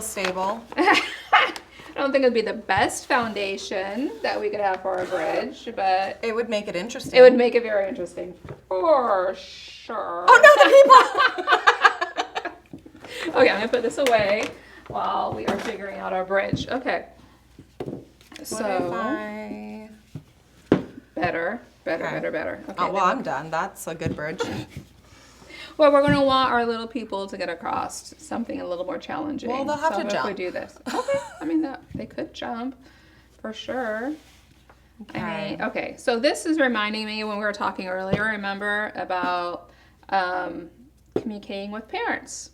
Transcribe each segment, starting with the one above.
feels stable. I don't think it would be the best foundation that we could have for our bridge, but It would make it interesting. it would make it very interesting for sure. Oh no, the people! Okay, I'm gonna put this away while we are figuring out our bridge. Okay. So better. Okay. Oh, well, I'm done. That's a good bridge. Well, we're gonna want our little people to get across something a little more challenging. Well, they'll have to if jump. we do this. Okay. I mean, they could jump for sure. Okay. Okay. So this is reminding me when we were talking earlier. Remember about communicating with parents.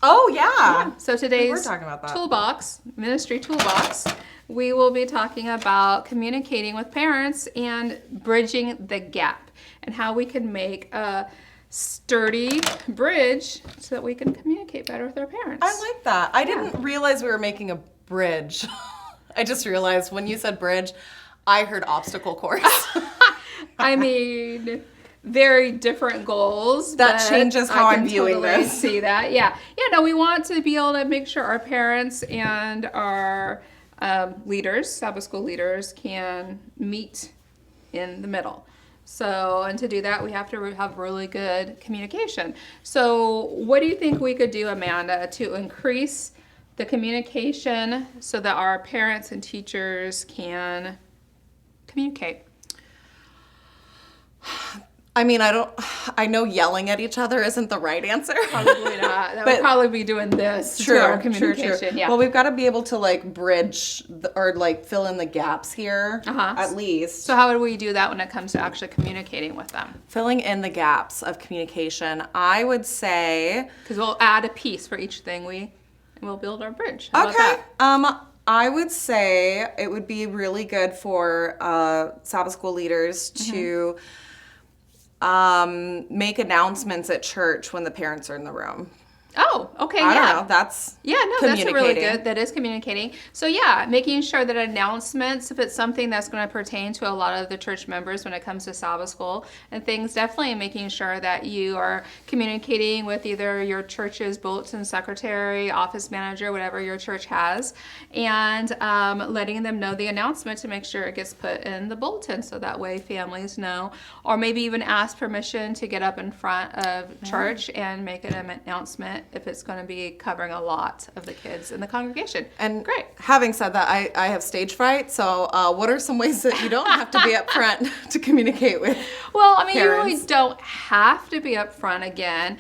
Oh, yeah. So today's were talking about that. Toolbox, Ministry Toolbox, we will be talking about communicating with parents and bridging the gap and how we can make a sturdy bridge so that we can communicate better with our parents. I like that. I didn't realize we were making a bridge. I just realized when you said bridge, I heard obstacle course. I mean, very different goals. That but changes how I I'm can viewing totally this. See that? Yeah. No, we want to be able to make sure our parents and our leaders, Sabbath school leaders, can meet in the middle. So, and to do that, we have to have really good communication. So, what do you think we could do, Amanda, to increase the communication so that our parents and teachers can communicate? I mean, I know yelling at each other isn't the right answer. Probably not. That would probably be doing this to our communication. Yeah. Well, we've got to be able to like bridge or like fill in the gaps here at least. So how would we do that when it comes to actually communicating with them? Filling in the gaps of communication, I would say. Because we'll add a piece for each thing and we'll build our bridge. How about that? I would say it would be really good for Sabbath school leaders to make announcements at church when the parents are in the room. Oh, okay, I don't know. That's that's a really good. That is communicating. So making sure that announcements, if it's something that's going to pertain to a lot of the church members when it comes to Sabbath school and things, definitely making sure that you are communicating with either your church's bulletin secretary, office manager, whatever your church has, and letting them know the announcement to make sure it gets put in the bulletin so that way families know, or maybe even ask permission to get up in front of church and make an announcement if it's going to be covering a lot of the kids in the congregation. And great. Having said that, I have stage fright, so what are some ways that you don't have to be up front to communicate with Well, I mean, parents? you really don't have to be up front again.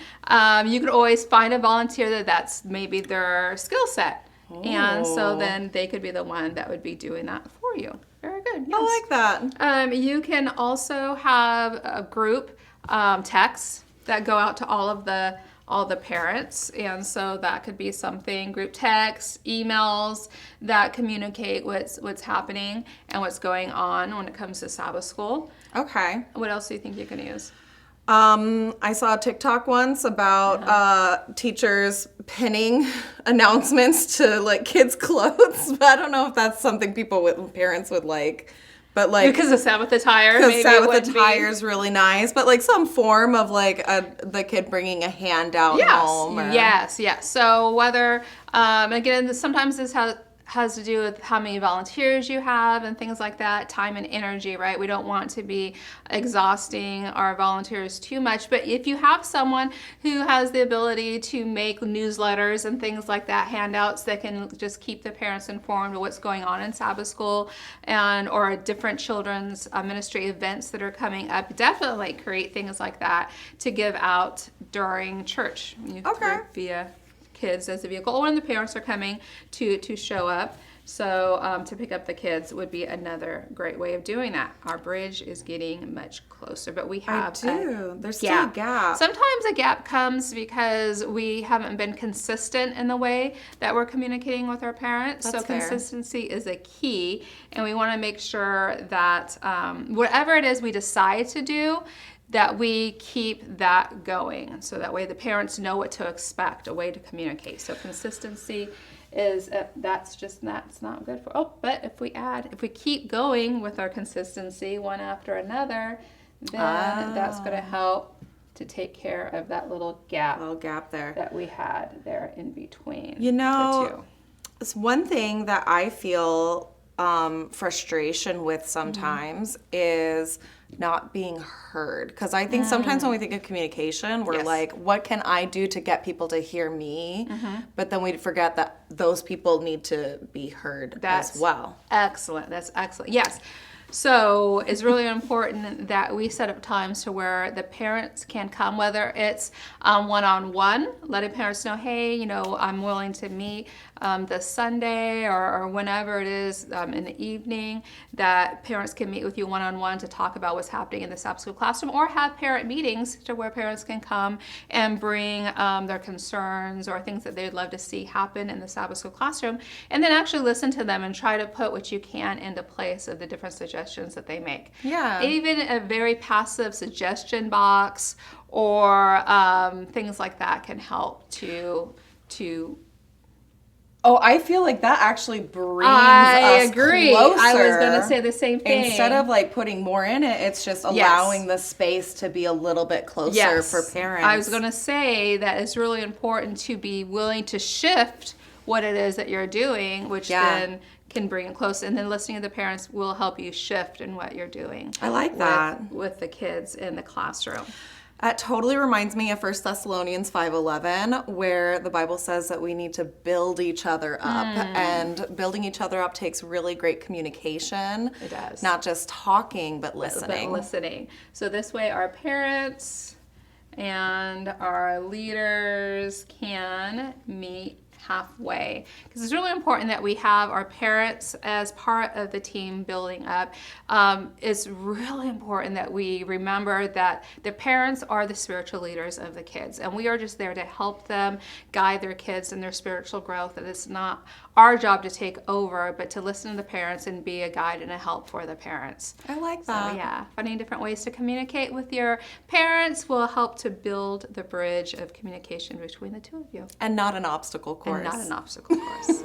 You could always find a volunteer that's maybe their skill set. And so then they could be the one that would be doing that for you. Very good. Yes. I like that. You can also have a group texts that go out to all the parents, and so that could be something, group texts, emails that communicate what's happening and what's going on when it comes to Sabbath school. Okay. What else do you think you can use? I saw a TikTok once about teachers pinning announcements to like kids' clothes, but I don't know if that's something parents would like. But like because the Sabbath attire, because Sabbath attire is really nice, but like some form of like the kid bringing a handout home. Yes. So whether again, sometimes this has to do with how many volunteers you have and things like that, time and energy, right? We don't want to be exhausting our volunteers too much, but if you have someone who has the ability to make newsletters and things like that, handouts that can just keep the parents informed of what's going on in Sabbath school or different children's ministry events that are coming up, definitely create things like that to give out during church. Via kids as a vehicle, or when the parents are coming to show up. So to pick up the kids would be another great way of doing that. Our bridge is getting much closer, but we have There's still a gap. Sometimes a gap comes because we haven't been consistent in the way that we're communicating with our parents. That's fair. Consistency is a key, and we want to make sure that whatever it is we decide to do, that we keep that going, so that way the parents know what to expect, a way to communicate. So consistency is that's not good for. But if we keep going with our consistency one after another, then that's going to help to take care of that little gap there that we had there in between. You know, the two. It's one thing that I feel frustration with sometimes is not being heard. Because I think sometimes when we think of communication, we're Yes. like, what can I do to get people to hear me? But then we forget that those people need to be heard as well. Excellent. That's excellent. Yes. So it's really important that we set up times to where the parents can come, whether it's one-on-one, letting parents know, hey, you know, I'm willing to meet this Sunday or whenever it is in the evening, that parents can meet with you one-on-one to talk about what's happening in the Sabbath School classroom, or have parent meetings to where parents can come and bring their concerns or things that they'd love to see happen in the Sabbath School classroom, and then actually listen to them and try to put what you can into place of the different suggestions that they make. Yeah. Even a very passive suggestion box or things like that can help to Oh, I feel like that actually brings I us agree. closer. I was going to say the same thing. Instead of like putting more in it, it's just allowing the space to be a little bit closer for parents. I was going to say that it's really important to be willing to shift what it is that you're doing, which then can bring it close. And then listening to the parents will help you shift in what you're doing. I like that. With the kids in the classroom. That totally reminds me of 1 Thessalonians 5:11, where the Bible says that we need to build each other up. And building each other up takes really great communication. It does. Not just talking, but listening. But listening. So this way our parents and our leaders can meet halfway, because it's really important that we have our parents as part of the team building up. It's really important that we remember that the parents are the spiritual leaders of the kids, and we are just there to help them guide their kids in their spiritual growth. That it's not our job to take over, but to listen to the parents and be a guide and a help for the parents. I like that. So yeah, finding different ways to communicate with your parents will help to build the bridge of communication between the two of you. And not an obstacle course. And not an obstacle course.